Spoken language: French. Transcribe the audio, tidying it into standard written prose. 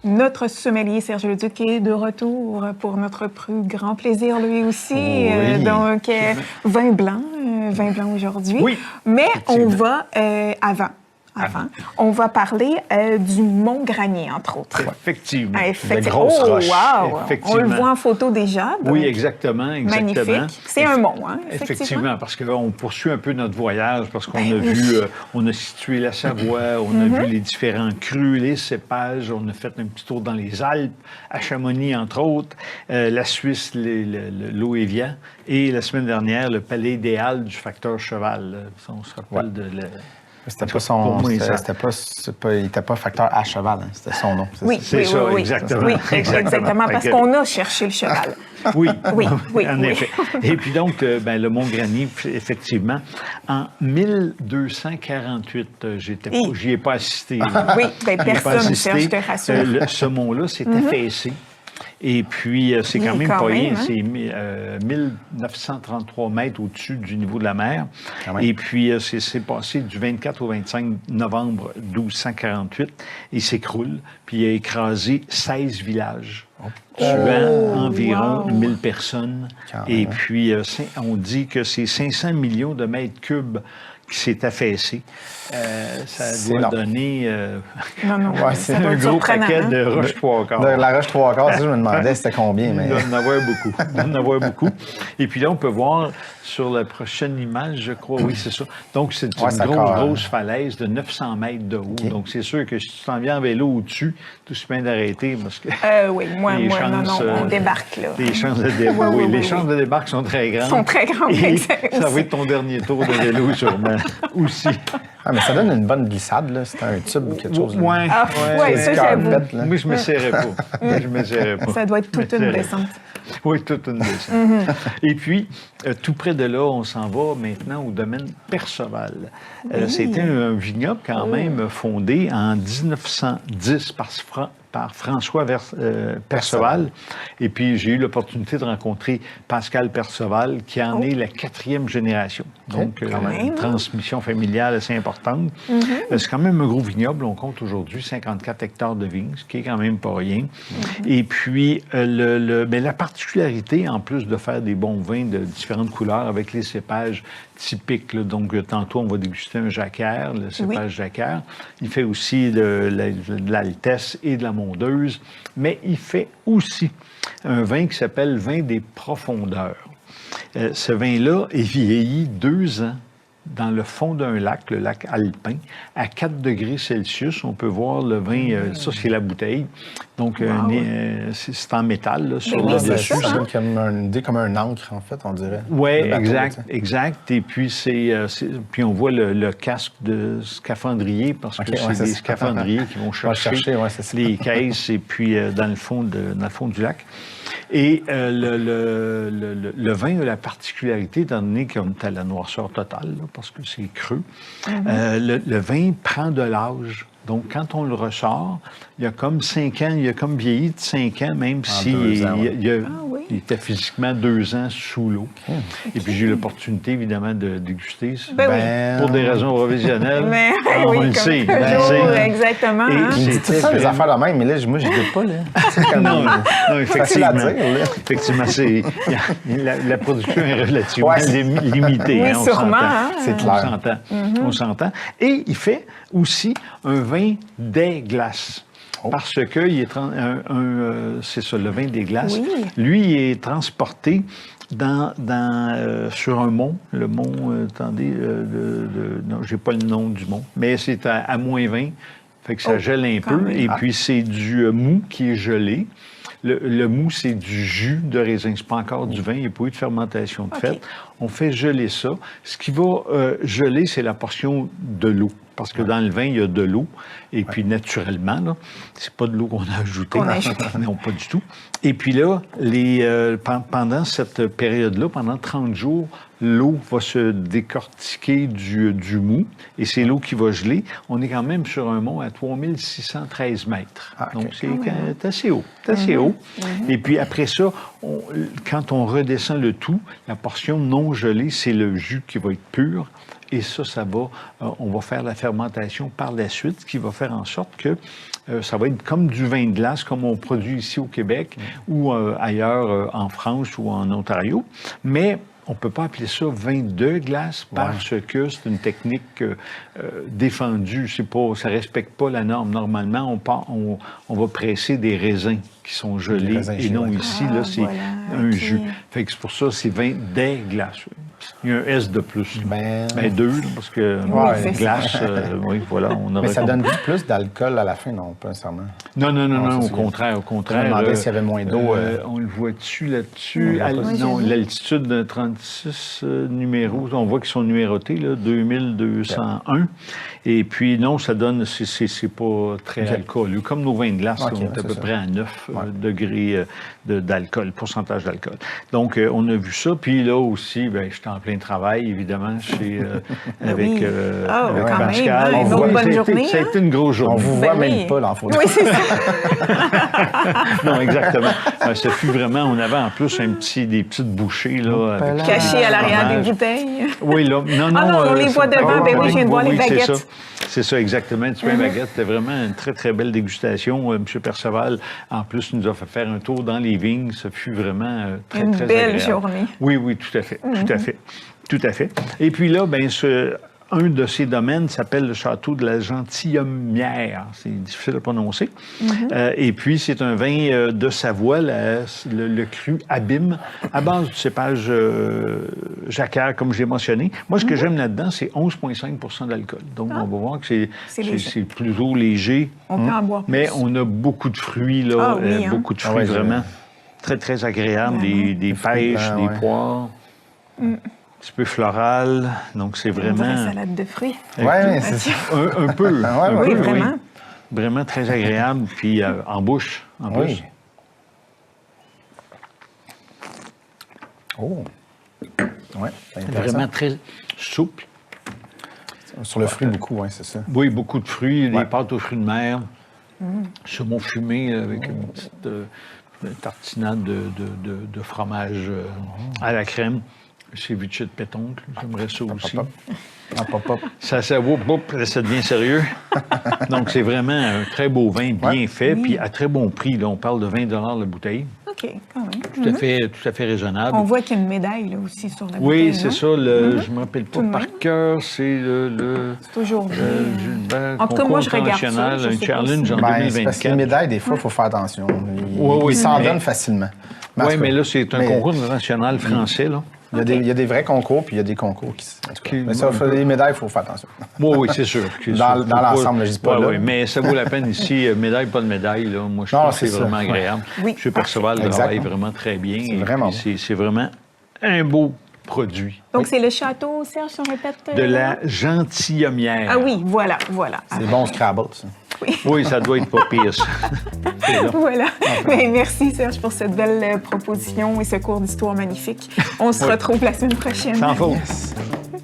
Notre sommelier Serge Leduc est de retour pour notre plus grand plaisir, lui aussi. Oui. Donc, vin blanc aujourd'hui. Oui, mais on va, avant, on va parler du Mont-Granier, entre autres. Effectivement. Effectivement. La grosse roche. Wow. On le Effectivement. voit en photo déjà. Donc, Oui, exactement. magnifique. C'est un mont, hein, Effectivement, parce qu'on poursuit un peu notre voyage, parce qu'on Ben a oui. vu, on a situé la Savoie, on a vu les différents crus, les cépages, on a fait un petit tour dans les Alpes, à Chamonix, entre autres, la Suisse, l'Oévian, et la semaine dernière, le palais idéal du facteur Cheval. On se rappelle de... C'était pas son. Il n'était pas facteur à cheval, hein, c'était son nom. Oui, C'est ça, exactement. Oui, exactement, parce qu'on a cherché le cheval. Oui, oui, en effet. Et puis donc, le Mont-Granier, effectivement, en 1248, j'y ai pas assisté. Oui, bien, personne, Serge, je te rassure. Ce mont-là s'est affaissé. Et puis, c'est quand même pas rien. Hein? C'est 1933 mètres au-dessus du niveau de la mer. Et puis, c'est passé du 24 au 25 novembre 1248. Il s'écroule, puis il a écrasé 16 villages, tuant environ 1000 personnes. Et puis, on dit que c'est 500 millions de mètres cubes qui s'est affaissé. Ça doit donner c'est un gros paquet de roche 3/4. De la roche 3/4, je me demandais c'était combien. Mais... Il doit en avoir beaucoup. Et puis là, on peut voir sur la prochaine image, je crois, oui, c'est ça. Donc, c'est une grosse falaise de 900 mètres de haut. Donc, c'est sûr que si tu t'en viens en vélo au-dessus, tout se peine d'arrêter parce que... oui, moi, on débarque, là. Les chances de débarque sont très grandes. Sont très grandes, exactement. Ça va être ton dernier tour de vélo, sûrement, aussi. Ah, mais ça donne une bonne glissade, là. C'est un tube ou quelque chose. Oui, ça, j'avoue. Moi, je ne m'essaierais pas. Ça doit être toute une descente. Oui, toute une descente. Et puis, tout près de là, on s'en va maintenant au domaine Perceval. C'était un vignoble quand même fondé en 1910 par François Perceval. Et puis, j'ai eu l'opportunité de rencontrer Pascal Perceval, qui en est la 4e génération. Donc, une transmission familiale assez importante. C'est quand même un gros vignoble. On compte aujourd'hui 54 hectares de vignes, ce qui est quand même pas rien. Et puis, la particularité, en plus de faire des bons vins de différentes couleurs avec les cépages typiques, là, donc tantôt, on va déguster un jacquard, le cépage jacquard. Il fait aussi de l'altesse et de la mondeuse, mais il fait aussi un vin qui s'appelle vin des profondeurs. Ce vin-là est vieilli 2 ans dans le fond d'un lac, le lac alpin, à 4 degrés Celsius. On peut voir le vin, ça c'est la bouteille. Donc, c'est en métal là, sur le dessus. C'est comme un encre, en fait, on dirait. Oui, exact. Et puis, puis on voit le casque de scaphandrier, parce que c'est des scaphandriers qui vont chercher les caisses et puis dans le fond du lac. Et le vin a la particularité, étant donné qu'on est à la noirceur totale, là, parce que c'est creux, le vin prend de l'âge. Donc, quand on le ressort, il y a comme 5 ans, il a comme vieilli de 5 ans, même s'il il était physiquement 2 ans sous l'eau. Et puis, j'ai eu l'opportunité, évidemment, de déguster. Pour des raisons provisionnelles. On le sait. Exactement. C'est ça, les affaires de même, mais là, moi, je ne dis pas. Là. Non, effectivement. Effectivement, la production est relativement limitée. Oui, sûrement. C'est clair. On s'entend. Et il fait aussi un vin des glaces. Parce que c'est ça, le vin des glaces. Oui. Lui, il est transporté sur un mont. Le mont, attendez, non, j'ai pas le nom du mont, mais c'est à moins 20. Fait que ça gèle un peu. Et puis, c'est du mou qui est gelé. Le mou, c'est du jus de raisin. C'est pas encore du vin. Il n'y a pas eu de fermentation de fait. On fait geler ça. Ce qui va geler, c'est la portion de l'eau. Parce que dans le vin, il y a de l'eau. Et puis, naturellement, là, c'est pas de l'eau qu'on a ajoutée. Non, pas du tout. Et puis là, pendant cette période-là, pendant 30 jours, l'eau va se décortiquer du mou. Et c'est l'eau qui va geler. On est quand même sur un mont à 3613 mètres. Donc, c'est assez haut. C'est assez haut. Et puis, après ça, quand on redescend le tout, la portion non gelée, c'est le jus qui va être pur. Et ça va, on va faire la fermentation par la suite, ce qui va faire en sorte que ça va être comme du vin de glace, comme on produit ici au Québec ou ailleurs en France ou en Ontario. Mais on ne peut pas appeler ça vin de glace parce que c'est une technique défendue. Ça ne respecte pas la norme. Normalement, on va presser des raisins qui sont gelés et non ici, là, c'est un jus. Fait que c'est pour ça c'est vin des glaces. Il y a un S de plus. Ben deux, parce que glace, oui, voilà. Mais ça donne plus d'alcool à la fin, non, pas nécessairement. Non, au contraire. On demandait s'il y avait moins d'eau. On le voit-tu là-dessus? Non, l'altitude de 36 numéros, on voit qu'ils sont numérotés, là, 2201. Et puis, non, ça donne, c'est pas très alcooleux. Comme nos vins de glace, on est à peu près à 9 degrés d'alcool, pourcentage d'alcool. Donc, on a vu ça. Puis là aussi, j'étais en plein travail, évidemment, avec Pascal. Bonne journée. Ça a été une grosse journée. On vous voit même pas dans la photo. Oui, c'est ça. Non, exactement. Ça fut vraiment, on avait en plus des petites bouchées, là. Cachées à l'arrière des bouteilles. Oui, là. Non, on les voit devant. Oui, je viens de voir les baguettes. C'est ça, exactement. Du pain baguette, c'était vraiment une très, très belle dégustation. M. Perceval, en plus, nous a fait faire un tour dans les vignes. Ça fut vraiment très, très agréable. Une belle journée. Oui, tout à fait. Tout à fait. Et puis là, un de ces domaines s'appelle le Château de la Gentilhommière. C'est difficile à prononcer. Et puis, c'est un vin de Savoie, le cru Abîme, à base du cépage jacquard, comme j'ai mentionné. Moi, ce que j'aime là-dedans, c'est 11,5 d'alcool. Donc, on va voir que c'est plutôt léger. On peut en boire plus. Mais on a beaucoup de fruits, là. Beaucoup de fruits vraiment très, très agréables. Des pêches, des poires. Un petit peu floral, donc c'est vraiment... Une salade de fruits. Oui, c'est ça. Un peu. Oui, vraiment. Vraiment très agréable, puis en bouche, en plus. Oh! Oui, vraiment très souple. Sur le fruit, beaucoup, oui, c'est ça. Oui, beaucoup de fruits, des pâtes aux fruits de mer, saumon fumé avec une petite tartinade de fromage à la crème. Ceviche de pétoncle, j'aimerais ça aussi. Ça devient sérieux. Donc, c'est vraiment un très beau vin, bien fait, puis à très bon prix. Là, on parle de 20 la bouteille. OK, quand même. Tout à fait raisonnable. On voit qu'il y a une médaille là, aussi sur la bouteille. Oui, c'est ça. Je ne me rappelle pas par cœur. C'est c'est aujourd'hui. En tout cas, moi, je regarde ça. Un challenge en 2024. Parce que les médailles, des fois, il faut faire attention. Ils s'en donnent facilement. Oui, mais là, c'est un concours international français, là. Il y a des vrais concours, puis il y a des concours qui... Mais ça, les médailles, il faut faire attention. Oui, c'est sûr. Dans l'ensemble, je ne dis pas là. Oui, mais ça vaut la peine ici. Médaille, pas de médaille, là. Moi, je trouve que c'est vraiment agréable. Oui. M. Perceval travaille vraiment très bien. C'est vraiment c'est vraiment un beau produit. Donc, c'est le château, Serge, on répète? De la Gentilhommière. Ah oui, voilà. C'est bon Scrabble, ça. Oui, ça doit être pas pire, ça. Voilà. Mais merci, Serge, pour cette belle proposition et ce cours d'histoire magnifique. On se retrouve la semaine prochaine. Sans faute. Yes.